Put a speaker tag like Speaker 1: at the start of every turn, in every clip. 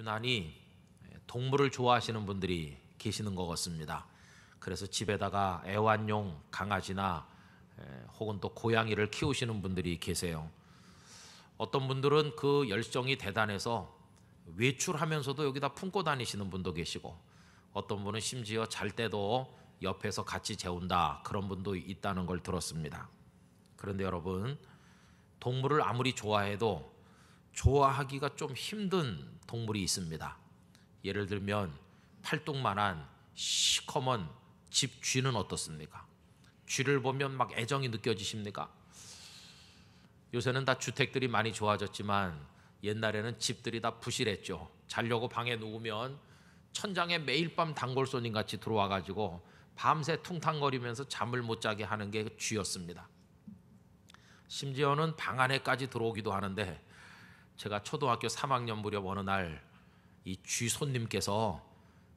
Speaker 1: 유난히 동물을 좋아하시는 분들이 계시는 것 같습니다. 그래서 집에다가 애완용 강아지나 혹은 또 고양이를 키우시는 분들이 계세요. 어떤 분들은 그 열정이 대단해서 외출하면서도 여기다 품고 다니시는 분도 계시고, 어떤 분은 심지어 잘 때도 옆에서 같이 재운다, 그런 분도 있다는 걸 들었습니다. 그런데 여러분, 동물을 아무리 좋아해도 좋아하기가 좀 힘든 동물이 있습니다. 예를 들면 팔뚝만한 시커먼 집 쥐는 어떻습니까? 쥐를 보면 막 애정이 느껴지십니까? 요새는 다 주택들이 많이 좋아졌지만 옛날에는 집들이 다 부실했죠. 자려고 방에 누우면 천장에 매일 밤 단골손님 같이 들어와 가지고 밤새 퉁탕거리면서 잠을 못 자게 하는 게 쥐였습니다. 심지어는 방 안에까지 들어오기도 하는데, 제가 초등학교 3학년 무렵 어느 날 이 쥐 손님께서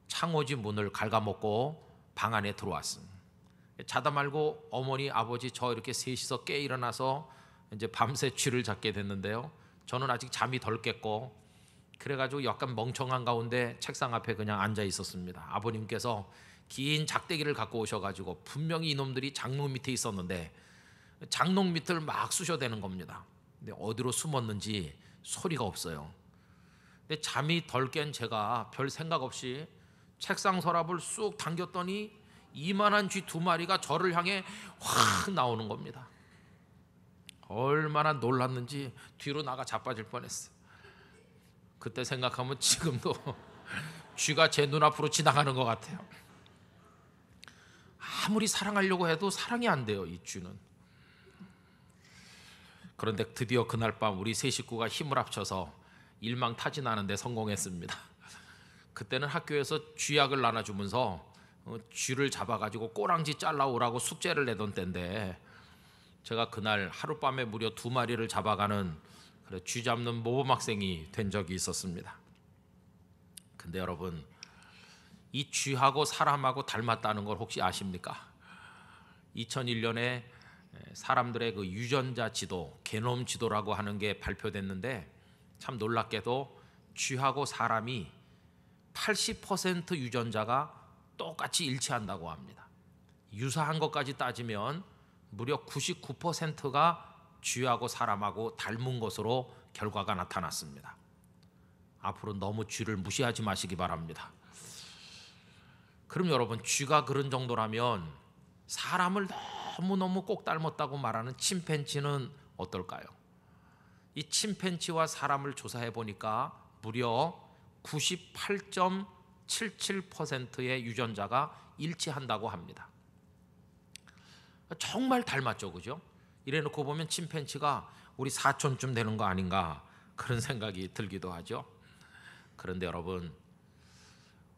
Speaker 1: 창호지 문을 갉아먹고 방 안에 들어왔습니다. 자다 말고 어머니, 아버지 저 이렇게 셋이서 깨 일어나서 이제 밤새 쥐를 잡게 됐는데요. 저는 아직 잠이 덜 깼고, 그래가지고 약간 멍청한 가운데 책상 앞에 그냥 앉아 있었습니다. 아버님께서 긴 작대기를 갖고 오셔가지고 분명히 이놈들이 장롱 밑에 있었는데 장롱 밑을 막 쑤셔대는 겁니다. 근데 어디로 숨었는지 소리가 없어요. 근데 잠이 덜 깬 제가 별 생각 없이 책상 서랍을 쑥 당겼더니 이만한 쥐 2마리가 저를 향해 확 나오는 겁니다. 얼마나 놀랐는지 뒤로 나가 자빠질 뻔했어요. 그때 생각하면 지금도 쥐가 제 눈앞으로 지나가는 것 같아요. 아무리 사랑하려고 해도 사랑이 안 돼요, 이 쥐는. 그런데 드디어 그날 밤 우리 세 식구가 힘을 합쳐서 일망타진하는 데 성공했습니다. 그때는 학교에서 쥐약을 나눠주면서 쥐를 잡아가지고 꼬랑지 잘라오라고 숙제를 내던 때인데, 제가 그날 하룻밤에 무려 2마리를 잡아가는 쥐 잡는 모범학생이 된 적이 있었습니다. 근데 여러분, 이 쥐하고 사람하고 닮았다는 걸 혹시 아십니까? 2001년에 사람들의 그 유전자 지도, 게놈 지도라고 하는 게 발표됐는데, 참 놀랍게도 쥐하고 사람이 80% 유전자가 똑같이 일치한다고 합니다. 유사한 것까지 따지면 무려 99%가 쥐하고 사람하고 닮은 것으로 결과가 나타났습니다. 앞으로 너무 쥐를 무시하지 마시기 바랍니다. 그럼 여러분, 쥐가 그런 정도라면 사람을 너무너무 꼭 닮았다고 말하는 침팬지는 어떨까요? 이 침팬지와 사람을 조사해 보니까 무려 98.77%의 유전자가 일치한다고 합니다. 정말 닮았죠, 그죠? 이래놓고 보면 침팬지가 우리 사촌쯤 되는 거 아닌가, 그런 생각이 들기도 하죠. 그런데 여러분,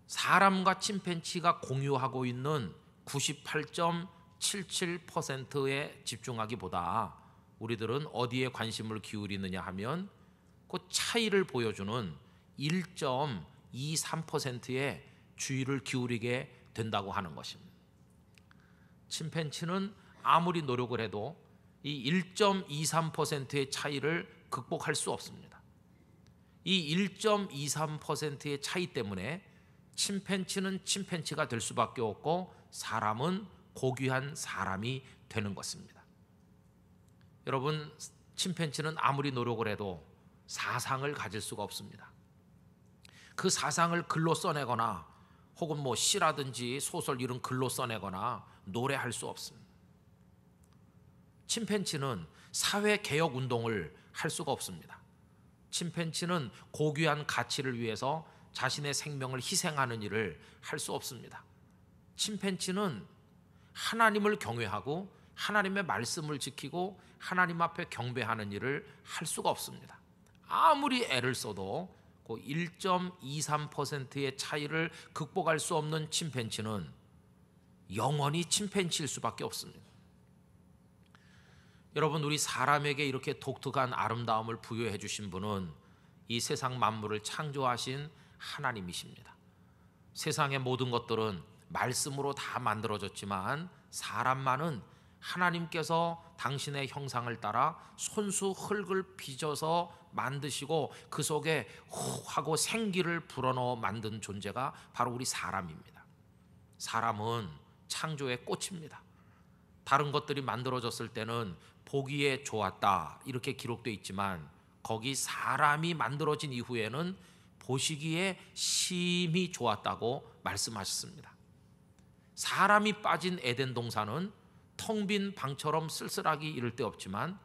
Speaker 1: 사람과 침팬지가 공유하고 있는 98.77%에 집중하기보다 우리들은 어디에 관심을 기울이느냐 하면 그 차이를 보여주는 1.23%에 주의를 기울이게 된다고 하는 것입니다. 침팬지는 아무리 노력을 해도 이 1.23%의 차이를 극복할 수 없습니다. 이 1.23%의 차이 때문에 침팬지는 침팬지가 될 수밖에 없고 사람은 고귀한 사람이 되는 것입니다. 여러분, 침팬지는 아무리 노력을 해도 사상을 가질 수가 없습니다. 그 사상을 글로 써내거나 혹은 뭐 시라든지 소설 이런 글로 써내거나 노래할 수 없습니다. 침팬지는 사회개혁 운동을 할 수가 없습니다. 침팬지는 고귀한 가치를 위해서 자신의 생명을 희생하는 일을 할 수 없습니다. 침팬지는 하나님을 경외하고 하나님의 말씀을 지키고 하나님 앞에 경배하는 일을 할 수가 없습니다. 아무리 애를 써도 그 1.23%의 차이를 극복할 수 없는 침팬지는 영원히 침팬지일 수밖에 없습니다. 여러분, 우리 사람에게 이렇게 독특한 아름다움을 부여해 주신 분은 이 세상 만물을 창조하신 하나님이십니다. 세상의 모든 것들은 말씀으로 다 만들어졌지만 사람만은 하나님께서 당신의 형상을 따라 손수 흙을 빚어서 만드시고 그 속에 후 하고 생기를 불어넣어 만든 존재가 바로 우리 사람입니다. 사람은 창조의 꽃입니다. 다른 것들이 만들어졌을 때는 보기에 좋았다 이렇게 기록되어 있지만 거기 사람이 만들어진 이후에는 보시기에 심히 좋았다고 말씀하셨습니다. 사람이 빠진 에덴 동산은 텅 빈 방처럼 쓸쓸하기 이를 데 없지만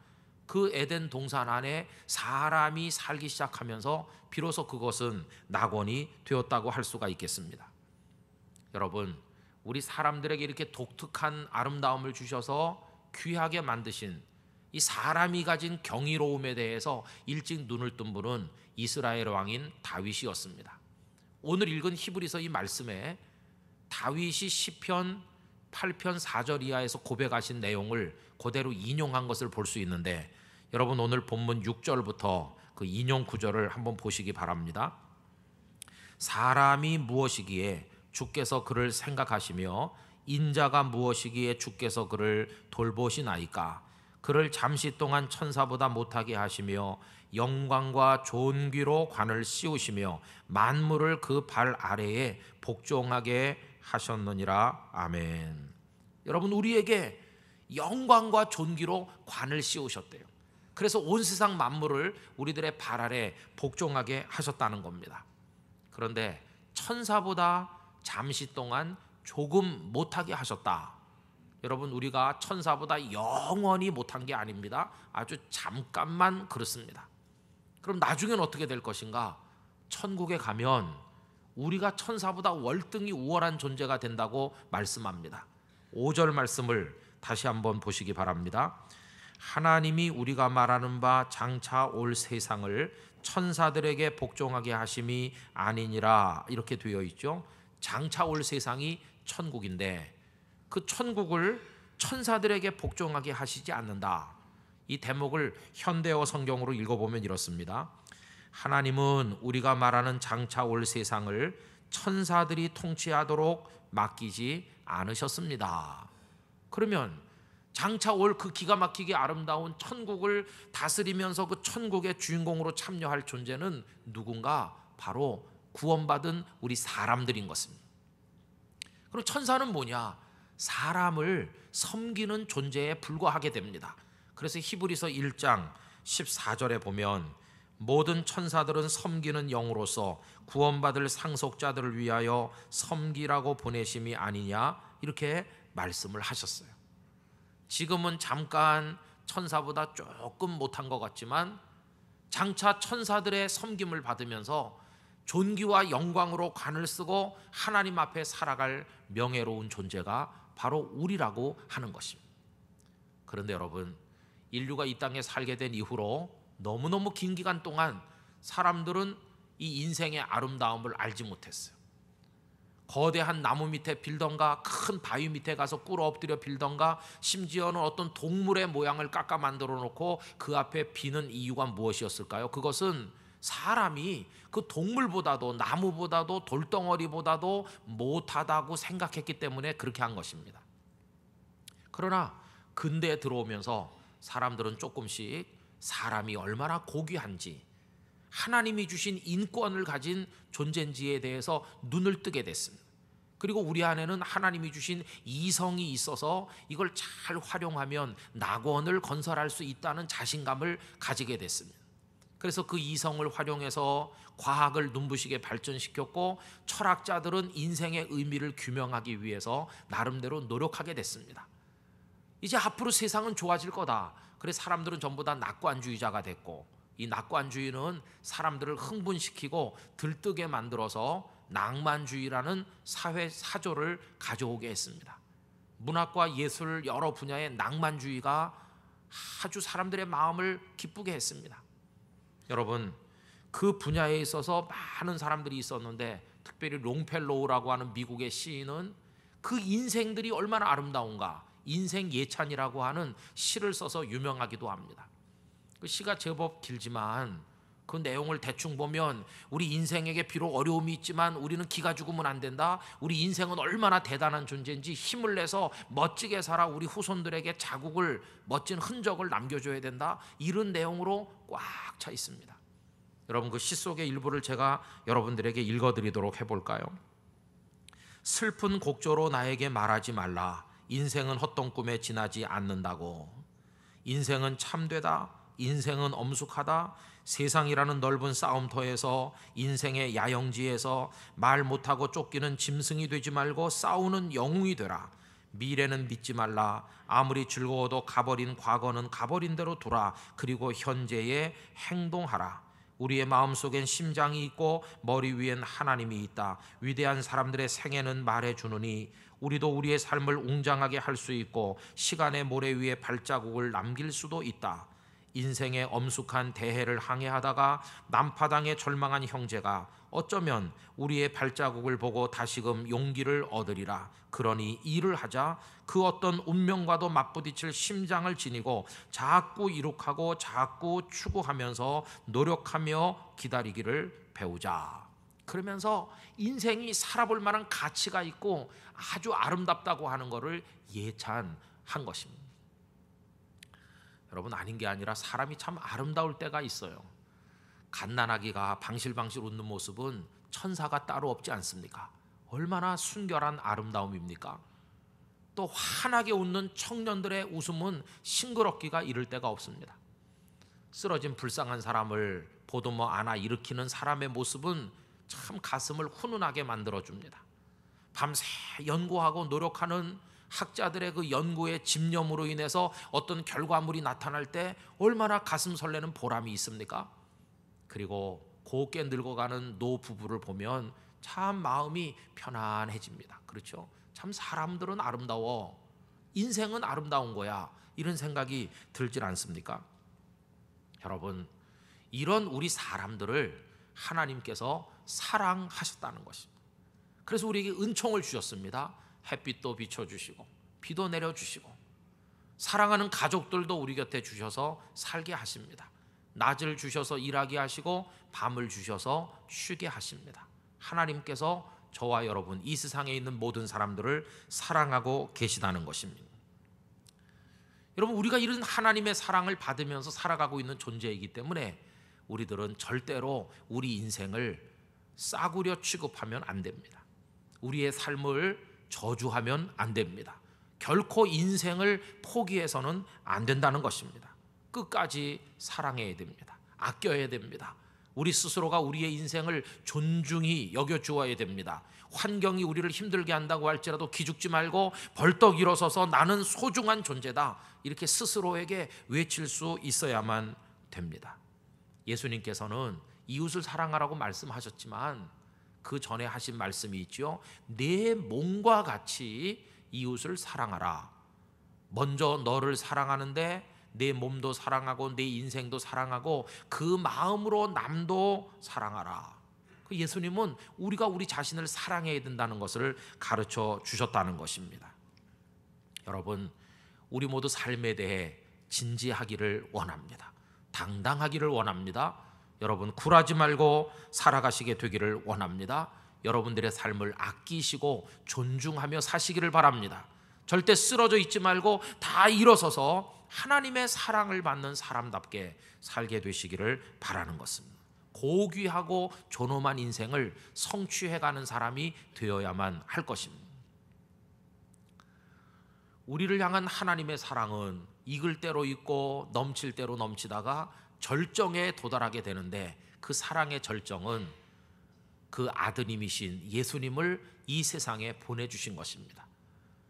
Speaker 1: 그 에덴 동산 안에 사람이 살기 시작하면서 비로소 그것은 낙원이 되었다고 할 수가 있겠습니다. 여러분, 우리 사람들에게 이렇게 독특한 아름다움을 주셔서 귀하게 만드신 이 사람이 가진 경이로움에 대해서 일찍 눈을 뜬 분은 이스라엘 왕인 다윗이었습니다. 오늘 읽은 히브리서 이 말씀에 다윗이 시편 8편 4절 이하에서 고백하신 내용을 그대로 인용한 것을 볼 수 있는데 여러분 오늘 본문 6절부터 그 인용 구절을 한번 보시기 바랍니다. 사람이 무엇이기에 주께서 그를 생각하시며 인자가 무엇이기에 주께서 그를 돌보시나이까. 그를 잠시 동안 천사보다 못하게 하시며 영광과 존귀로 관을 씌우시며 만물을 그 발 아래에 복종하게 하셨느니라. 아멘. 여러분, 우리에게 영광과 존귀로 관을 씌우셨대요. 그래서 온 세상 만물을 우리들의 발 아래 복종하게 하셨다는 겁니다. 그런데 천사보다 잠시 동안 조금 못하게 하셨다. 여러분, 우리가 천사보다 영원히 못한 게 아닙니다. 아주 잠깐만 그렇습니다. 그럼 나중엔 어떻게 될 것인가? 천국에 가면 우리가 천사보다 월등히 우월한 존재가 된다고 말씀합니다. 5절 말씀을 다시 한번 보시기 바랍니다. 하나님이 우리가 말하는 바 장차 올 세상을 천사들에게 복종하게 하심이 아니니라 이렇게 되어 있죠. 장차 올 세상이 천국인데 그 천국을 천사들에게 복종하게 하시지 않는다. 이 대목을 현대어 성경으로 읽어보면 이렇습니다. 하나님은 우리가 말하는 장차 올 세상을 천사들이 통치하도록 맡기지 않으셨습니다. 그러면 장차 올 그 기가 막히게 아름다운 천국을 다스리면서 그 천국의 주인공으로 참여할 존재는 누군가? 바로 구원받은 우리 사람들인 것입니다. 그럼 천사는 뭐냐? 사람을 섬기는 존재에 불과하게 됩니다. 그래서 히브리서 1장 14절에 보면 모든 천사들은 섬기는 영으로서 구원받을 상속자들을 위하여 섬기라고 보내심이 아니냐 이렇게 말씀을 하셨어요. 지금은 잠깐 천사보다 조금 못한 것 같지만 장차 천사들의 섬김을 받으면서 존귀와 영광으로 관을 쓰고 하나님 앞에 살아갈 명예로운 존재가 바로 우리라고 하는 것입니다. 그런데 여러분, 인류가 이 땅에 살게 된 이후로 너무너무 긴 기간 동안 사람들은 이 인생의 아름다움을 알지 못했어요. 거대한 나무 밑에 빌던가 큰 바위 밑에 가서 꿇어 엎드려 빌던가 심지어는 어떤 동물의 모양을 깎아 만들어 놓고 그 앞에 비는 이유가 무엇이었을까요? 그것은 사람이 그 동물보다도 나무보다도 돌덩어리보다도 못하다고 생각했기 때문에 그렇게 한 것입니다. 그러나 근대에 들어오면서 사람들은 조금씩 사람이 얼마나 고귀한지 하나님이 주신 인권을 가진 존재인지에 대해서 눈을 뜨게 됐습니다. 그리고 우리 안에는 하나님이 주신 이성이 있어서 이걸 잘 활용하면 낙원을 건설할 수 있다는 자신감을 가지게 됐습니다. 그래서 그 이성을 활용해서 과학을 눈부시게 발전시켰고 철학자들은 인생의 의미를 규명하기 위해서 나름대로 노력하게 됐습니다. 이제 앞으로 세상은 좋아질 거다. 그래서 사람들은 전부 다 낙관주의자가 됐고 이 낙관주의는 사람들을 흥분시키고 들뜨게 만들어서 낭만주의라는 사회 사조를 가져오게 했습니다. 문학과 예술 여러 분야의 낭만주의가 아주 사람들의 마음을 기쁘게 했습니다. 여러분, 그 분야에 있어서 많은 사람들이 있었는데 특별히 롱펠로우라고 하는 미국의 시인은 그 인생들이 얼마나 아름다운가 인생 예찬이라고 하는 시를 써서 유명하기도 합니다. 그 시가 제법 길지만 그 내용을 대충 보면 우리 인생에게 비록 어려움이 있지만 우리는 기가 죽으면 안 된다. 우리 인생은 얼마나 대단한 존재인지 힘을 내서 멋지게 살아 우리 후손들에게 자국을, 멋진 흔적을 남겨줘야 된다. 이런 내용으로 꽉 차 있습니다. 여러분, 그 시 속의 일부를 제가 여러분들에게 읽어드리도록 해볼까요? 슬픈 곡조로 나에게 말하지 말라. 인생은 헛된 꿈에 지나지 않는다고. 인생은 참되다. 인생은 엄숙하다. 세상이라는 넓은 싸움터에서, 인생의 야영지에서 말 못하고 쫓기는 짐승이 되지 말고 싸우는 영웅이 되라. 미래는 믿지 말라. 아무리 즐거워도 가버린 과거는 가버린 대로 두라. 그리고 현재에 행동하라. 우리의 마음속엔 심장이 있고 머리 위엔 하나님이 있다. 위대한 사람들의 생애는 말해주느니 우리도 우리의 삶을 웅장하게 할 수 있고 시간의 모래 위에 발자국을 남길 수도 있다. 인생의 엄숙한 대해를 항해하다가 난파당에 절망한 형제가 어쩌면 우리의 발자국을 보고 다시금 용기를 얻으리라. 그러니 일을 하자. 그 어떤 운명과도 맞부딪힐 심장을 지니고 자꾸 이룩하고 자꾸 추구하면서 노력하며 기다리기를 배우자. 그러면서 인생이 살아볼 만한 가치가 있고 아주 아름답다고 하는 것을 예찬한 것입니다. 여러분, 아닌 게 아니라 사람이 참 아름다울 때가 있어요. 갓난아기가 방실방실 웃는 모습은 천사가 따로 없지 않습니까? 얼마나 순결한 아름다움입니까? 또 환하게 웃는 청년들의 웃음은 싱그럽기가 이를 데가 없습니다. 쓰러진 불쌍한 사람을 보듬어 안아 일으키는 사람의 모습은 참 가슴을 훈훈하게 만들어줍니다. 밤새 연구하고 노력하는 학자들의 그 연구의 집념으로 인해서 어떤 결과물이 나타날 때 얼마나 가슴 설레는 보람이 있습니까? 그리고 곱게 늙어가는 노부부를 보면 참 마음이 편안해집니다. 그렇죠? 참 사람들은 아름다워, 인생은 아름다운 거야, 이런 생각이 들질 않습니까? 여러분, 이런 우리 사람들을 하나님께서 사랑하셨다는 것입니다. 그래서 우리에게 은총을 주셨습니다. 햇빛도 비춰주시고 비도 내려주시고 사랑하는 가족들도 우리 곁에 주셔서 살게 하십니다. 낮을 주셔서 일하게 하시고 밤을 주셔서 쉬게 하십니다. 하나님께서 저와 여러분, 이 세상에 있는 모든 사람들을 사랑하고 계시다는 것입니다. 여러분, 우리가 이런 하나님의 사랑을 받으면서 살아가고 있는 존재이기 때문에 우리들은 절대로 우리 인생을 싸구려 취급하면 안 됩니다. 우리의 삶을 저주하면 안 됩니다. 결코 인생을 포기해서는 안 된다는 것입니다. 끝까지 사랑해야 됩니다. 아껴야 됩니다. 우리 스스로가 우리의 인생을 존중히 여겨주어야 됩니다. 환경이 우리를 힘들게 한다고 할지라도 기죽지 말고 벌떡 일어서서 나는 소중한 존재다, 이렇게 스스로에게 외칠 수 있어야만 됩니다. 예수님께서는 이웃을 사랑하라고 말씀하셨지만 그 전에 하신 말씀이 있죠. 내 몸과 같이 이웃을 사랑하라. 먼저 너를 사랑하는데 내 몸도 사랑하고 내 인생도 사랑하고 그 마음으로 남도 사랑하라. 예수님은 우리가 우리 자신을 사랑해야 된다는 것을 가르쳐 주셨다는 것입니다. 여러분, 우리 모두 삶에 대해 진지하기를 원합니다. 당당하기를 원합니다. 여러분, 굴하지 말고 살아가시게 되기를 원합니다. 여러분들의 삶을 아끼시고 존중하며 사시기를 바랍니다. 절대 쓰러져 있지 말고 다 일어서서 하나님의 사랑을 받는 사람답게 살게 되시기를 바라는 것입니다. 고귀하고 존엄한 인생을 성취해가는 사람이 되어야만 할 것입니다. 우리를 향한 하나님의 사랑은 익을 대로 익고 넘칠 대로 넘치다가 절정에 도달하게 되는데, 그 사랑의 절정은 그 아드님이신 예수님을 이 세상에 보내주신 것입니다.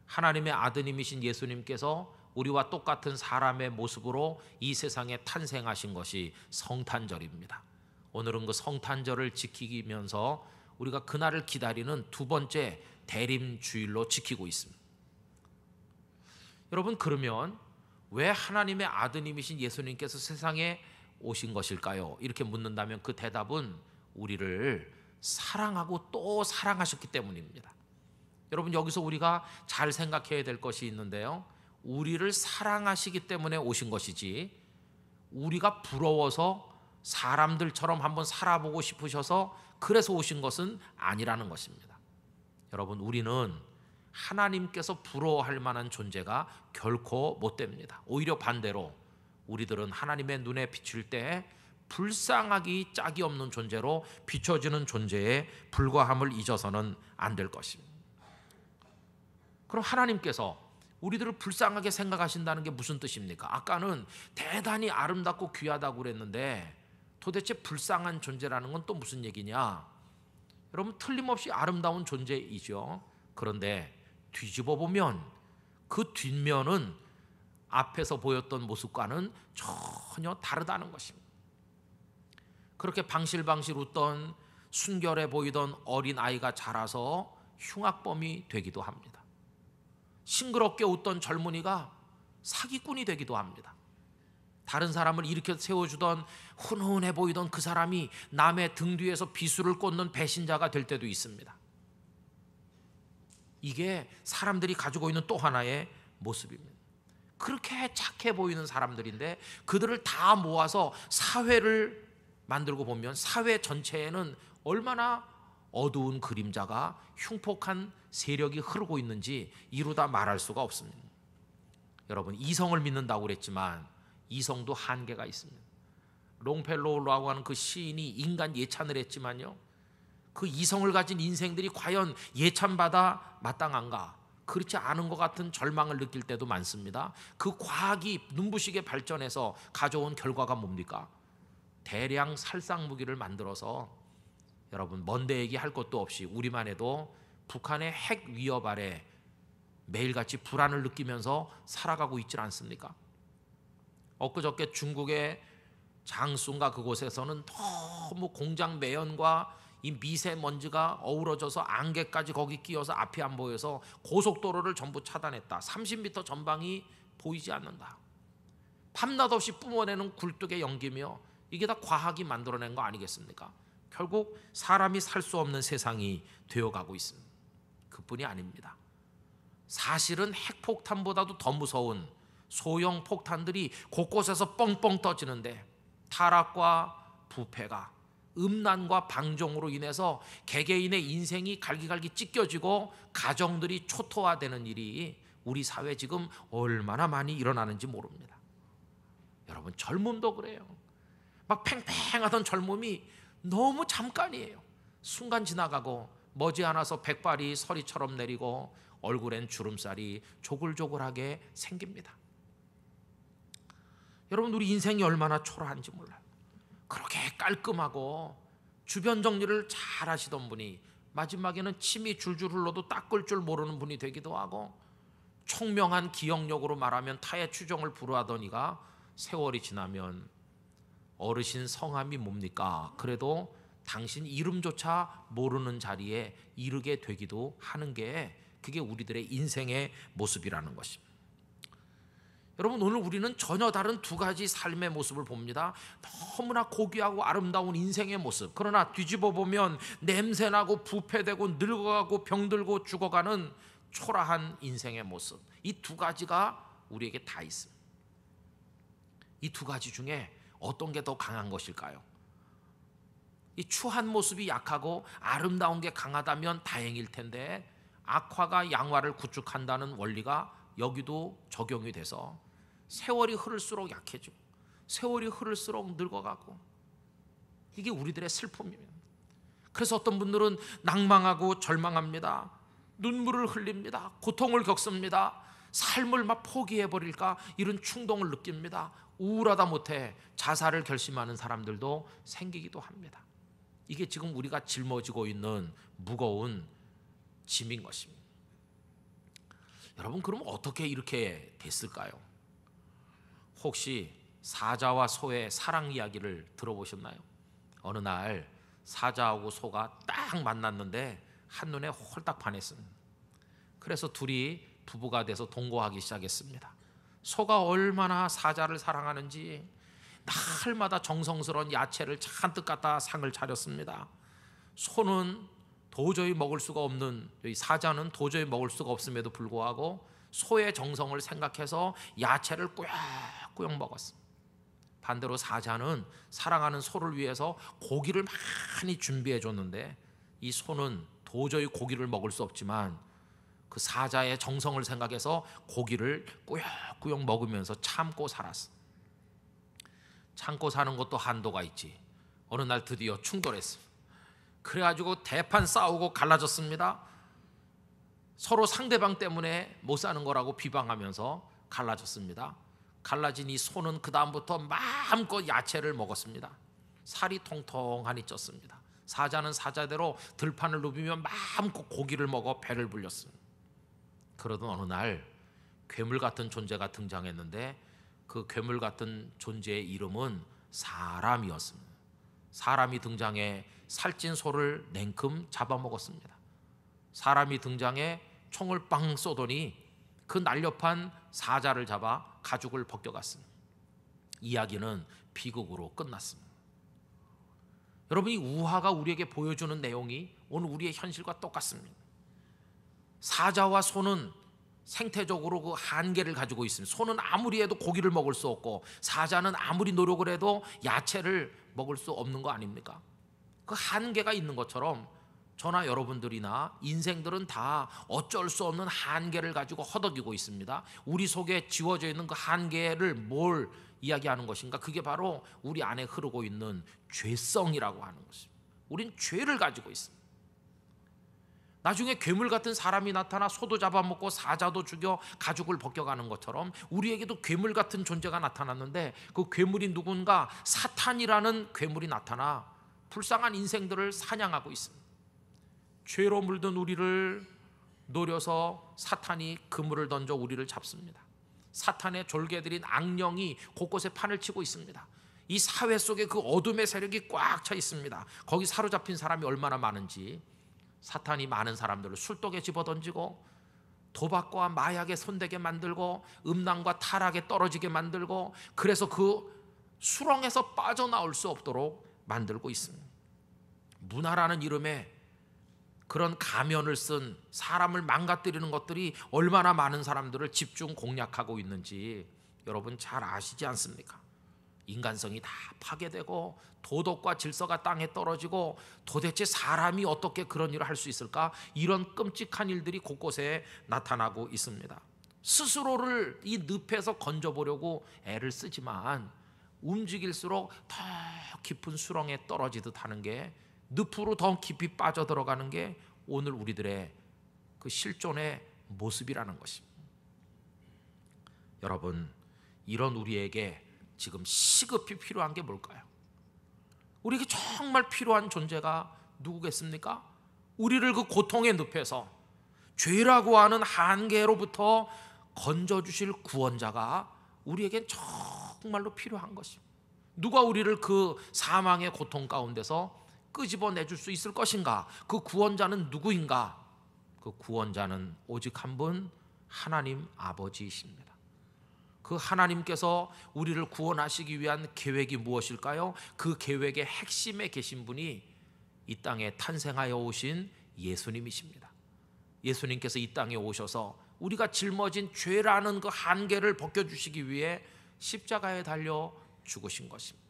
Speaker 1: 하나님의 아드님이신 예수님께서 우리와 똑같은 사람의 모습으로 이 세상에 탄생하신 것이 성탄절입니다. 오늘은 그 성탄절을 지키면서 우리가 그날을 기다리는 두 번째 대림주일로 지키고 있습니다. 여러분, 그러면 왜 하나님의 아드님이신 예수님께서 세상에 오신 것일까요? 이렇게 묻는다면 그 대답은 우리를 사랑하고 또 사랑하셨기 때문입니다. 여러분, 여기서 우리가 잘 생각해야 될 것이 있는데요, 우리를 사랑하시기 때문에 오신 것이지 우리가 부러워서 사람들처럼 한번 살아보고 싶으셔서 그래서 오신 것은 아니라는 것입니다. 여러분, 우리는 하나님께서 부러워할 만한 존재가 결코 못 됩니다. 오히려 반대로 우리들은 하나님의 눈에 비칠 때 불쌍하기 짝이 없는 존재로 비춰지는 존재에 불과함을 잊어서는 안 될 것입니다. 그럼 하나님께서 우리들을 불쌍하게 생각하신다는 게 무슨 뜻입니까? 아까는 대단히 아름답고 귀하다고 그랬는데 도대체 불쌍한 존재라는 건 또 무슨 얘기냐? 여러분, 틀림없이 아름다운 존재이죠. 그런데 뒤집어 보면 그 뒷면은 앞에서 보였던 모습과는 전혀 다르다는 것입니다. 그렇게 방실방실 웃던 순결해 보이던 어린아이가 자라서 흉악범이 되기도 합니다. 싱그럽게 웃던 젊은이가 사기꾼이 되기도 합니다. 다른 사람을 일으켜 세워주던 훈훈해 보이던 그 사람이 남의 등 뒤에서 비수를 꽂는 배신자가 될 때도 있습니다. 이게 사람들이 가지고 있는 또 하나의 모습입니다. 그렇게 착해 보이는 사람들인데 그들을 다 모아서 사회를 만들고 보면 사회 전체에는 얼마나 어두운 그림자가 흉폭한 세력이 흐르고 있는지 이루다 말할 수가 없습니다. 여러분, 이성을 믿는다고 그랬지만 이성도 한계가 있습니다. 롱펠로우라고 하는 그 시인이 인간 예찬을 했지만요, 그 이성을 가진 인생들이 과연 예찬받아 마땅한가? 그렇지 않은 것 같은 절망을 느낄 때도 많습니다. 그 과학이 눈부시게 발전해서 가져온 결과가 뭡니까? 대량 살상 무기를 만들어서 여러분, 먼데 얘기할 것도 없이 우리만 해도 북한의 핵 위협 아래 매일같이 불안을 느끼면서 살아가고 있지 않습니까? 엊그저께 중국의 장순과 그곳에서는 너무 공장 매연과 이 미세먼지가 어우러져서 안개까지 거기 끼어서 앞이 안 보여서 고속도로를 전부 차단했다. 30m 전방이 보이지 않는다. 밤낮 없이 뿜어내는 굴뚝의 연기며 이게 다 과학이 만들어낸 거 아니겠습니까? 결국 사람이 살 수 없는 세상이 되어가고 있습니다. 그뿐이 아닙니다. 사실은 핵폭탄보다도 더 무서운 소형 폭탄들이 곳곳에서 뻥뻥 터지는데 타락과 부패가 음란과 방종으로 인해서 개개인의 인생이 갈기갈기 찢겨지고 가정들이 초토화되는 일이 우리 사회에 지금 얼마나 많이 일어나는지 모릅니다. 여러분, 젊음도 그래요. 막 팽팽하던 젊음이 너무 잠깐이에요. 순간 지나가고 머지않아서 백발이 서리처럼 내리고 얼굴엔 주름살이 조글조글하게 생깁니다. 여러분, 우리 인생이 얼마나 초라한지 몰라요. 그렇게 깔끔하고 주변 정리를 잘 하시던 분이 마지막에는 침이 줄줄 흘러도 닦을 줄 모르는 분이 되기도 하고, 총명한 기억력으로 말하면 타의 추종을 불허하던 이가 세월이 지나면 어르신 성함이 뭡니까? 그래도 당신 이름조차 모르는 자리에 이르게 되기도 하는 게 그게 우리들의 인생의 모습이라는 것입니다. 여러분, 오늘 우리는 전혀 다른 두 가지 삶의 모습을 봅니다. 너무나 고귀하고 아름다운 인생의 모습, 그러나 뒤집어 보면 냄새나고 부패되고 늙어가고 병들고 죽어가는 초라한 인생의 모습, 이 두 가지가 우리에게 다 있습니다. 이 두 가지 중에 어떤 게 더 강한 것일까요? 이 추한 모습이 약하고 아름다운 게 강하다면 다행일 텐데, 악화가 양화를 구축한다는 원리가 여기도 적용이 돼서 세월이 흐를수록 약해지고 세월이 흐를수록 늙어가고, 이게 우리들의 슬픔입니다. 그래서 어떤 분들은 낭망하고 절망합니다. 눈물을 흘립니다. 고통을 겪습니다. 삶을 막 포기해버릴까 이런 충동을 느낍니다. 우울하다 못해 자살을 결심하는 사람들도 생기기도 합니다. 이게 지금 우리가 짊어지고 있는 무거운 짐인 것입니다. 여러분, 그럼 어떻게 이렇게 됐을까요? 혹시 사자와 소의 사랑 이야기를 들어보셨나요? 어느 날 사자하고 소가 딱 만났는데 한눈에 홀딱 반했습니다. 그래서 둘이 부부가 돼서 동거하기 시작했습니다. 소가 얼마나 사자를 사랑하는지 날마다 정성스러운 야채를 잔뜩 갖다 상을 차렸습니다. 소는 도저히 먹을 수가 없는, 사자는 도저히 먹을 수가 없음에도 불구하고 소의 정성을 생각해서 야채를 꾸역꾸역 먹었습니다. 반대로 사자는 사랑하는 소를 위해서 고기를 많이 준비해 줬는데 이 소는 도저히 고기를 먹을 수 없지만 그 사자의 정성을 생각해서 고기를 꾸역꾸역 먹으면서 참고 살았어. 참고 사는 것도 한도가 있지. 어느 날 드디어 충돌했어. 그래가지고 대판 싸우고 갈라졌습니다. 서로 상대방 때문에 못 사는 거라고 비방하면서 갈라졌습니다. 갈라진 이 소는 그 다음부터 마음껏 야채를 먹었습니다. 살이 통통하니 쪘습니다. 사자는 사자대로 들판을 누비며 마음껏 고기를 먹어 배를 불렸습니다. 그러던 어느 날 괴물 같은 존재가 등장했는데 그 괴물 같은 존재의 이름은 사람이었습니다. 사람이 등장해 살찐 소를 냉큼 잡아먹었습니다. 사람이 등장해 총을 빵 쏘더니 그 날렵한 사자를 잡아 가죽을 벗겨갔습니다. 이야기는 비극으로 끝났습니다. 여러분, 이 우화가 우리에게 보여주는 내용이 오늘 우리의 현실과 똑같습니다. 사자와 소는 생태적으로 그 한계를 가지고 있습니다. 소는 아무리 해도 고기를 먹을 수 없고 사자는 아무리 노력을 해도 야채를 먹을 수 없는 거 아닙니까? 그 한계가 있는 것처럼 저나 여러분들이나 인생들은 다 어쩔 수 없는 한계를 가지고 허덕이고 있습니다. 우리 속에 지워져 있는 그 한계를 뭘 이야기하는 것인가? 그게 바로 우리 안에 흐르고 있는 죄성이라고 하는 것입니다. 우린 죄를 가지고 있습니다. 나중에 괴물 같은 사람이 나타나 소도 잡아먹고 사자도 죽여 가죽을 벗겨가는 것처럼 우리에게도 괴물 같은 존재가 나타났는데 그 괴물이 누군가 사탄이라는 괴물이 나타나 불쌍한 인생들을 사냥하고 있습니다. 죄로 물든 우리를 노려서 사탄이 그물을 던져 우리를 잡습니다. 사탄의 졸개들인 악령이 곳곳에 판을 치고 있습니다. 이 사회 속에 그 어둠의 세력이 꽉 차 있습니다. 거기 사로잡힌 사람이 얼마나 많은지. 사탄이 많은 사람들을 술독에 집어던지고 도박과 마약에 손대게 만들고 음란과 타락에 떨어지게 만들고 그래서 그 수렁에서 빠져나올 수 없도록 만들고 있습니다. 문화라는 이름에 그런 가면을 쓴 사람을 망가뜨리는 것들이 얼마나 많은 사람들을 집중 공략하고 있는지 여러분 잘 아시지 않습니까? 인간성이 다 파괴되고 도덕과 질서가 땅에 떨어지고 도대체 사람이 어떻게 그런 일을 할 수 있을까? 이런 끔찍한 일들이 곳곳에 나타나고 있습니다. 스스로를 이 늪에서 건져보려고 애를 쓰지만 움직일수록 더 깊은 수렁에 떨어지듯 하는 게, 늪으로 더 깊이 빠져들어가는 게 오늘 우리들의 그 실존의 모습이라는 것입니다. 여러분, 이런 우리에게 지금 시급히 필요한 게 뭘까요? 우리에게 정말 필요한 존재가 누구겠습니까? 우리를 그 고통의 늪에서 죄라고 하는 한계로부터 건져주실 구원자가 우리에겐 정말로 필요한 것입니다. 누가 우리를 그 사망의 고통 가운데서 끄집어내줄 수 있을 것인가? 그 구원자는 누구인가? 그 구원자는 오직 한 분, 하나님 아버지이십니다. 그 하나님께서 우리를 구원하시기 위한 계획이 무엇일까요? 그 계획의 핵심에 계신 분이 이 땅에 탄생하여 오신 예수님이십니다. 예수님께서 이 땅에 오셔서 우리가 짊어진 죄라는 그 한계를 벗겨주시기 위해 십자가에 달려 죽으신 것입니다.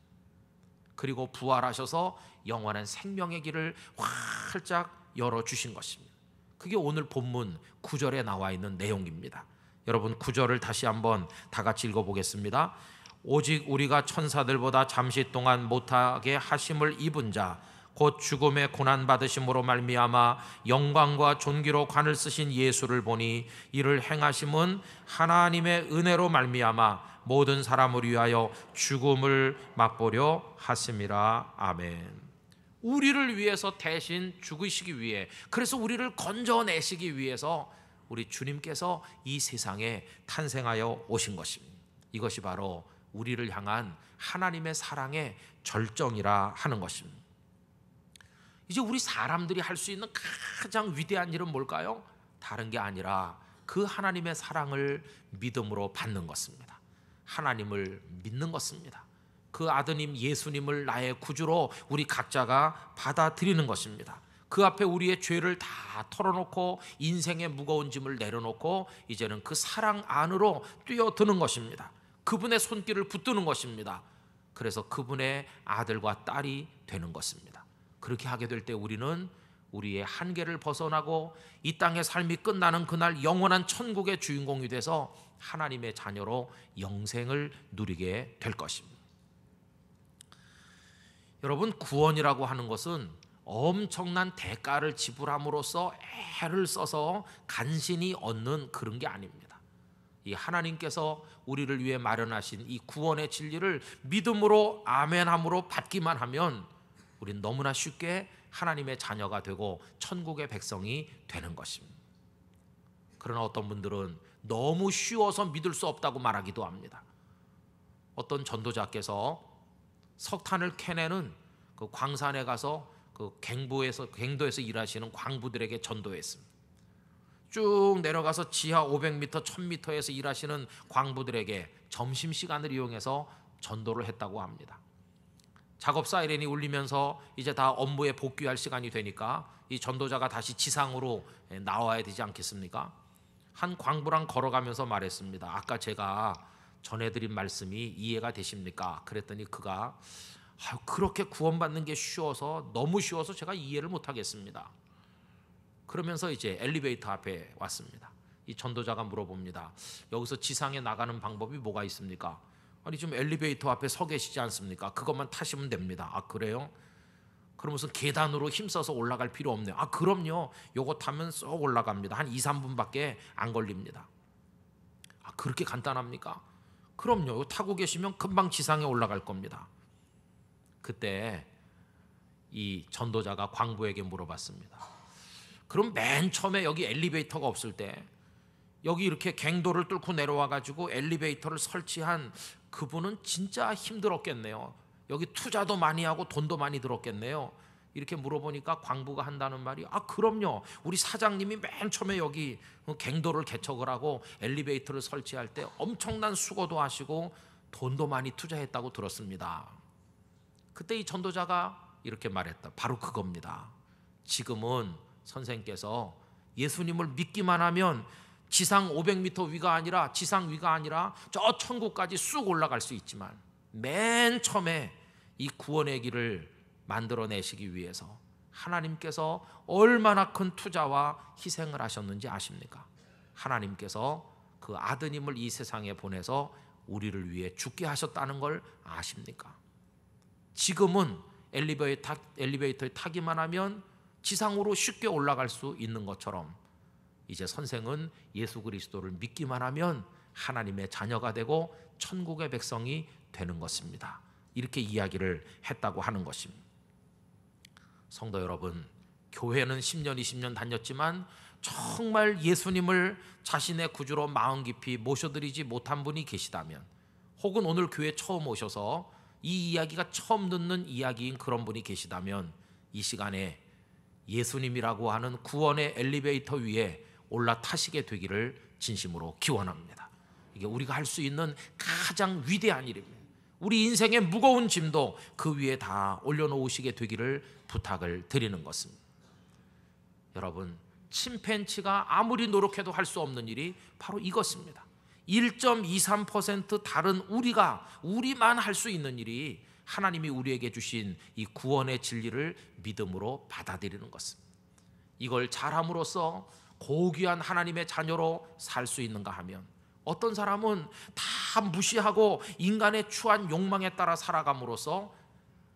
Speaker 1: 그리고 부활하셔서 영원한 생명의 길을 활짝 열어주신 것입니다. 그게 오늘 본문 9절에 나와 있는 내용입니다. 여러분, 9절을 다시 한번 다 같이 읽어보겠습니다. 오직 우리가 천사들보다 잠시 동안 못하게 하심을 입은 자 곧 죽음의 고난 받으심으로 말미암아 영광과 존귀로 관을 쓰신 예수를 보니 이를 행하심은 하나님의 은혜로 말미암아 모든 사람을 위하여 죽음을 맛보려 하심이라. 아멘. 우리를 위해서 대신 죽으시기 위해, 그래서 우리를 건져내시기 위해서 우리 주님께서 이 세상에 탄생하여 오신 것입니다. 이것이 바로 우리를 향한 하나님의 사랑의 절정이라 하는 것입니다. 이제 우리 사람들이 할 수 있는 가장 위대한 일은 뭘까요? 다른 게 아니라 그 하나님의 사랑을 믿음으로 받는 것입니다. 하나님을 믿는 것입니다. 그 아드님 예수님을 나의 구주로 우리 각자가 받아들이는 것입니다. 그 앞에 우리의 죄를 다 털어놓고 인생의 무거운 짐을 내려놓고 이제는 그 사랑 안으로 뛰어드는 것입니다. 그분의 손길을 붙드는 것입니다. 그래서 그분의 아들과 딸이 되는 것입니다. 그렇게 하게 될 때 우리는 우리의 한계를 벗어나고 이 땅의 삶이 끝나는 그날 영원한 천국의 주인공이 돼서 하나님의 자녀로 영생을 누리게 될 것입니다. 여러분, 구원이라고 하는 것은 엄청난 대가를 지불함으로써 애를 써서 간신히 얻는 그런 게 아닙니다. 이 하나님께서 우리를 위해 마련하신 이 구원의 진리를 믿음으로 아멘함으로 받기만 하면 우린 너무나 쉽게 하나님의 자녀가 되고 천국의 백성이 되는 것입니다. 그러나 어떤 분들은 너무 쉬워서 믿을 수 없다고 말하기도 합니다. 어떤 전도자께서 석탄을 캐내는 그 광산에 가서 그 갱도에서 일하시는 광부들에게 전도했습니다. 쭉 내려가서 지하 500m, 1000m에서 일하시는 광부들에게 점심시간을 이용해서 전도를 했다고 합니다. 작업 사이렌이 울리면서 이제 다 업무에 복귀할 시간이 되니까 이 전도자가 다시 지상으로 나와야 되지 않겠습니까? 한 광부랑 걸어가면서 말했습니다. 아까 제가 전해드린 말씀이 이해가 되십니까? 그랬더니 그가 그렇게 구원받는 게 쉬워서 너무 쉬워서 제가 이해를 못하겠습니다. 그러면서 이제 엘리베이터 앞에 왔습니다. 이 전도자가 물어봅니다. 여기서 지상에 나가는 방법이 뭐가 있습니까? 아니 지금 엘리베이터 앞에 서 계시지 않습니까? 그것만 타시면 됩니다. 아 그래요? 그러면서 계단으로 힘써서 올라갈 필요 없네요. 아 그럼요. 요거 타면 쏙 올라갑니다. 한 2, 3분밖에 안 걸립니다. 아 그렇게 간단합니까? 그럼요. 이거 타고 계시면 금방 지상에 올라갈 겁니다. 그때 이 전도자가 광부에게 물어봤습니다. 그럼 맨 처음에 여기 엘리베이터가 없을 때 여기 이렇게 갱도를 뚫고 내려와 가지고 엘리베이터를 설치한 그분은 진짜 힘들었겠네요. 여기 투자도 많이 하고 돈도 많이 들었겠네요. 이렇게 물어보니까 광부가 한다는 말이 아 그럼요. 우리 사장님이 맨 처음에 여기 갱도를 개척을 하고 엘리베이터를 설치할 때 엄청난 수고도 하시고 돈도 많이 투자했다고 들었습니다. 그때 이 전도자가 이렇게 말했다. 바로 그겁니다. 지금은 선생님께서 예수님을 믿기만 하면 지상 500m 위가 아니라 지상 위가 아니라 저 천국까지 쑥 올라갈 수 있지만 맨 처음에 이 구원의 길을 만들어내시기 위해서 하나님께서 얼마나 큰 투자와 희생을 하셨는지 아십니까? 하나님께서 그 아드님을 이 세상에 보내서 우리를 위해 죽게 하셨다는 걸 아십니까? 지금은 엘리베이터에 타기만 하면 지상으로 쉽게 올라갈 수 있는 것처럼 이제 선생은 예수 그리스도를 믿기만 하면 하나님의 자녀가 되고 천국의 백성이 되는 것입니다. 이렇게 이야기를 했다고 하는 것입니다. 성도 여러분, 교회는 10년, 20년 다녔지만 정말 예수님을 자신의 구주로 마음 깊이 모셔드리지 못한 분이 계시다면, 혹은 오늘 교회 처음 오셔서 이 이야기가 처음 듣는 이야기인 그런 분이 계시다면, 이 시간에 예수님이라고 하는 구원의 엘리베이터 위에 올라타시게 되기를 진심으로 기원합니다. 이게 우리가 할 수 있는 가장 위대한 일입니다. 우리 인생의 무거운 짐도 그 위에 다 올려놓으시게 되기를 부탁을 드리는 것입니다. 여러분, 침팬치가 아무리 노력해도 할 수 없는 일이 바로 이것입니다. 1.23% 다른 우리만 할 수 있는 일이 하나님이 우리에게 주신 이 구원의 진리를 믿음으로 받아들이는 것입니다. 이걸 잘함으로써 고귀한 하나님의 자녀로 살 수 있는가 하면, 어떤 사람은 다 무시하고 인간의 추한 욕망에 따라 살아감으로써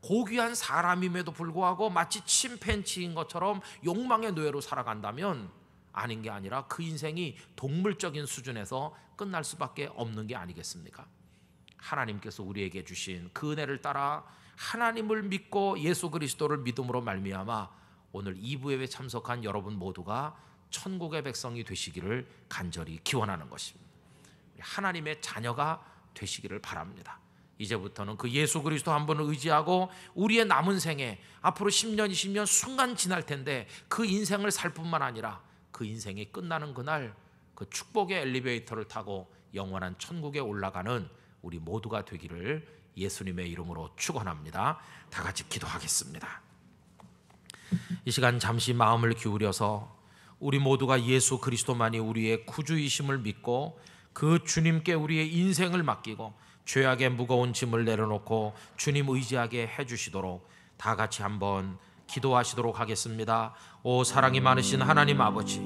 Speaker 1: 고귀한 사람임에도 불구하고 마치 침팬지인 것처럼 욕망의 노예로 살아간다면 아닌 게 아니라 그 인생이 동물적인 수준에서 끝날 수밖에 없는 게 아니겠습니까? 하나님께서 우리에게 주신 그 은혜를 따라 하나님을 믿고 예수 그리스도를 믿음으로 말미암아 오늘 2부에 참석한 여러분 모두가 천국의 백성이 되시기를 간절히 기원하는 것입니다. 하나님의 자녀가 되시기를 바랍니다. 이제부터는 그 예수 그리스도 한 분을 의지하고 우리의 남은 생에 앞으로 10년, 20년 순간 지날 텐데 그 인생을 살 뿐만 아니라 그 인생이 끝나는 그날 그 축복의 엘리베이터를 타고 영원한 천국에 올라가는 우리 모두가 되기를 예수님의 이름으로 축원합니다. 다 같이 기도하겠습니다. 이 시간 잠시 마음을 기울여서 우리 모두가 예수 그리스도만이 우리의 구주이심을 믿고 그 주님께 우리의 인생을 맡기고 죄악의 무거운 짐을 내려놓고 주님 의지하게 해주시도록 다 같이 한번 기도하시도록 하겠습니다. 오 사랑이 많으신 하나님 아버지,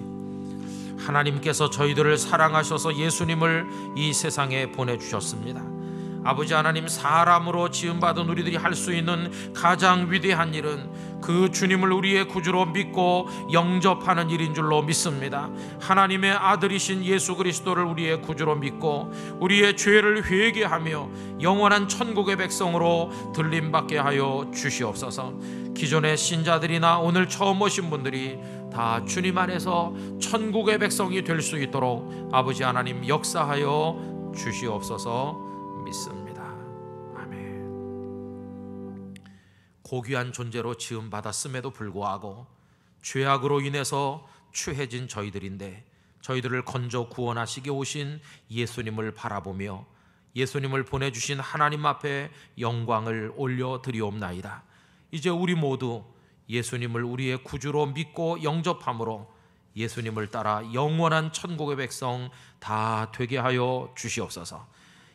Speaker 1: 하나님께서 저희들을 사랑하셔서 예수님을 이 세상에 보내주셨습니다. 아버지 하나님, 사람으로 지음받은 우리들이 할 수 있는 가장 위대한 일은 그 주님을 우리의 구주로 믿고 영접하는 일인 줄로 믿습니다. 하나님의 아들이신 예수 그리스도를 우리의 구주로 믿고 우리의 죄를 회개하며 영원한 천국의 백성으로 들림받게 하여 주시옵소서. 기존의 신자들이나 오늘 처음 오신 분들이 다 주님 안에서 천국의 백성이 될 수 있도록 아버지 하나님 역사하여 주시옵소서 믿습니다. 아멘. 고귀한 존재로 지음받았음에도 불구하고 죄악으로 인해서 추해진 저희들인데 저희들을 건져 구원하시기 오신 예수님을 바라보며 예수님을 보내주신 하나님 앞에 영광을 올려드리옵나이다. 이제 우리 모두 예수님을 우리의 구주로 믿고 영접함으로 예수님을 따라 영원한 천국의 백성 다 되게 하여 주시옵소서.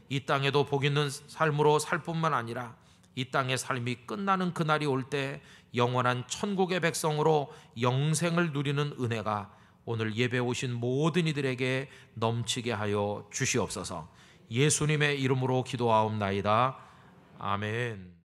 Speaker 1: 이 땅에도 복 있는 삶으로 살 뿐만 아니라 이 땅의 삶이 끝나는 그날이 올 때 영원한 천국의 백성으로 영생을 누리는 은혜가 오늘 예배 오신 모든 이들에게 넘치게 하여 주시옵소서. 예수님의 이름으로 기도하옵나이다. 아멘.